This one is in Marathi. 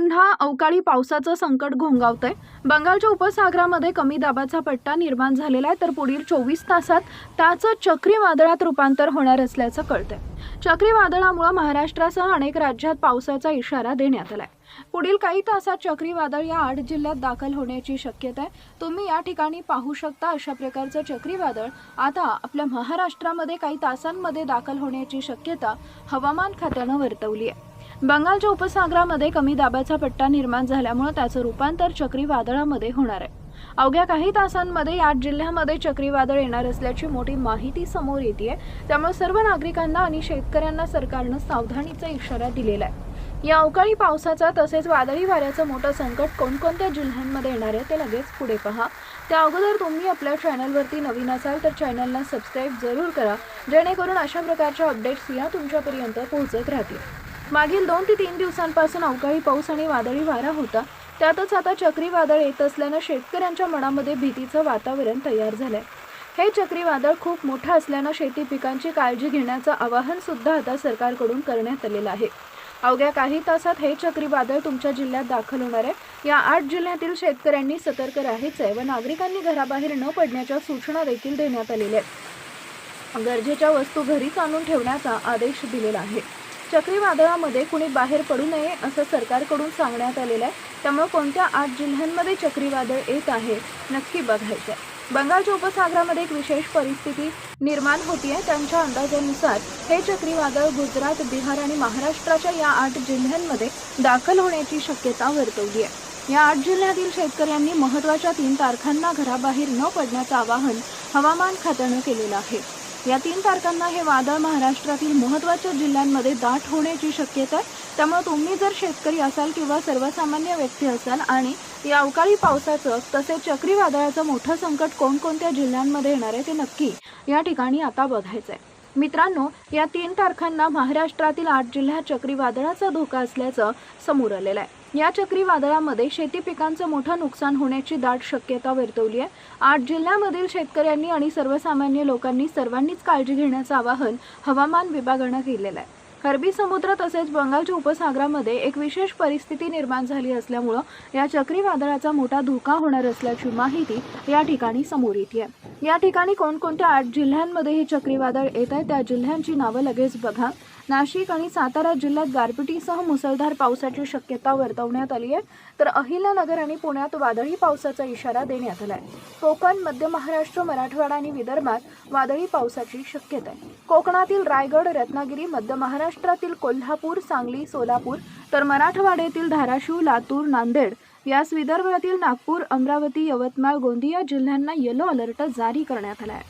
पुन्हा अवकाळी पावसाचं संकट घोंगावतंय। बंगालच्या उपसागरामध्ये कमी दाबाचा पट्टा निर्माण झालेला आहे, तर पुढील 24 तासात त्याचं चक्रीवादळात रूपांतर होणार असल्याचं कळतंय। चक्रीवादळामुळे महाराष्ट्रासह अनेक राज्यात पावसाचा इशारा देण्यात आलाय। पुढील काही तासात चक्रीवादळ या 8 जिल्ह्यात दाखल होण्याची शक्यता आहे। तुम्ही या ठिकाणी पाहू शकता अशा प्रकारचं चक्रीवादळ आता आपल्या महाराष्ट्रामध्ये काही तासांमध्ये दाखल होण्याची शक्यता हवामान खात्यानं वर्तवली आहे। बंगालच्या उपसागरामध्ये कमी दाबाचा पट्टा निर्माण झाल्यामुळे त्याचं रूपांतर चक्रीवादळामध्ये होणार आहे। अवघ्या काही तासांमध्ये या जिल्ह्यामध्ये चक्रीवादळ येणार असल्याची मोठी माहिती समोर येते। त्यामुळे सर्व नागरिकांना आणि शेतकऱ्यांना सरकारनं सावधानीचा इशारा दिलेला आहे। या अवकाळी पावसाचा तसेच वादळी वाऱ्याचं मोठं संकट कोणकोणत्या जिल्ह्यांमध्ये येणार आहे ते लगेच पुढे पहा। त्या अगोदर तुम्ही आपल्या चॅनलवरती नवीन असाल तर चॅनलला सबस्क्राइब जरूर करा, जेणेकरून अशा प्रकारच्या अपडेट्स या तुमच्यापर्यंत पोहोचत राहतील। मागील 2 ते 3 दिवसांपासून अवकाळी पाऊस आणि वादळी वारा होता, त्यातच आता चक्रीवादळ येत असल्यानं शेतकऱ्यांच्या मनामध्ये भीतीचं वातावरण तयार झालंय। हे चक्रीवादळ खूप मोठं असल्यानं शेती पिकांची काळजी घेण्याचं आवाहन सुद्धा आता सरकारकडून करण्यात आलेलं आहे। अवघ्या काही तासात हे चक्रीवादळ तुमच्या जिल्ह्यात दाखल होणार आहे। या 8 जिल्ह्यातील शेतकऱ्यांनी सतर्क राहायचं आहे व नागरिकांनी घराबाहेर न पडण्याच्या सूचना देखील देण्यात आलेल्या आहेत। गरजेच्या वस्तू घरीच आणून ठेवण्याचा आदेश दिलेला आहे। चक्रीवादळामध्ये कुणी बाहेर पडू नये असं सरकारकडून सांगण्यात आलेलं आहे। त्यामुळे कोणत्या 8 जिल्ह्यांमध्ये चक्रीवादळ येत आहे नक्की बघायचं आहे। बंगालच्या उपसागरामध्ये एक विशेष परिस्थिती निर्माण होतीये। त्यांच्या अंदाजानुसार हे चक्रीवादळ गुजरात, बिहार आणि महाराष्ट्राच्या या 8 जिल्ह्यांमध्ये दाखल होण्याची शक्यता वर्तवली आहे। या 8 जिल्ह्यातील शेतकऱ्यांनी महत्त्वाच्या 3 तारखांना घराबाहेर न पडण्याचं आवाहन हवामान खात्यानं केलेलं आहे। या 3 तारखांना हे वादळ महाराष्ट्रातील महत्त्वाच्या जिल्ह्यांमध्ये दाट होण्याची शक्यता आहे। त्यामुळे तुम्ही जर शेतकरी असाल किंवा सर्वसामान्य व्यक्ती असाल आणि या अवकाळी पावसाचं तसेच चक्रीवादळाचं मोठं संकट कोणकोणत्या जिल्ह्यांमध्ये येणार आहे ते नक्की या ठिकाणी आता बघायचं आहे। मित्रांनो, या 3 तारखांना महाराष्ट्रातील 8 जिल्ह्यात चक्रीवादळाचा धोका असल्याचं समोर आलेलं आहे। या चक्रीवादळामध्ये शेती पिकांचं मोठं नुकसान होण्याची दाट शक्यता वर्तवली आहे। 8 जिल्ह्यामधील शेतकऱ्यांनी आणि सर्वसामान्य लोकांनी सर्वांनीच काळजी घेण्याचं आवाहन हवामान विभागानं केलेलं आहे। अरबी समुद्र तसेच बंगालच्या उपसागरामध्ये एक विशेष परिस्थिती निर्माण झाली असल्यामुळे या चक्रीवादळाचा मोठा धोका होणार असल्याची माहिती या ठिकाणी समोर येते आहे। या ठिकाणी कोणकोणत्या 8 जिल्ह्यांमध्ये हे चक्रीवादळ येत आहे त्या जिल्ह्यांची नावं लगेच बघा। नाशिक आणि सातारा जिल्ह्यात गारपिटीसह मुसळधार पावसाची शक्यता वर्तवण्यात आली आहे, तर अहिल्यानगर आणि पुण्यात वादळी पावसाचा इशारा देण्यात आला आहे। कोकण, मध्य महाराष्ट्र, मराठवाडा आणि विदर्भात वादळी पावसाची शक्यता आहे। कोकणातील रायगड, रत्नागिरी, मध्य महाराष्ट्रातील कोल्हापूर, सांगली, सोलापूर, तर मराठवाड्यातील धाराशिव, लातूर, नांदेड यास विदर्भातील नागपूर, अमरावती, यवतमाळ, गोंदिया जिल्ह्यांना येलो अलर्ट जारी करण्यात आला आहे।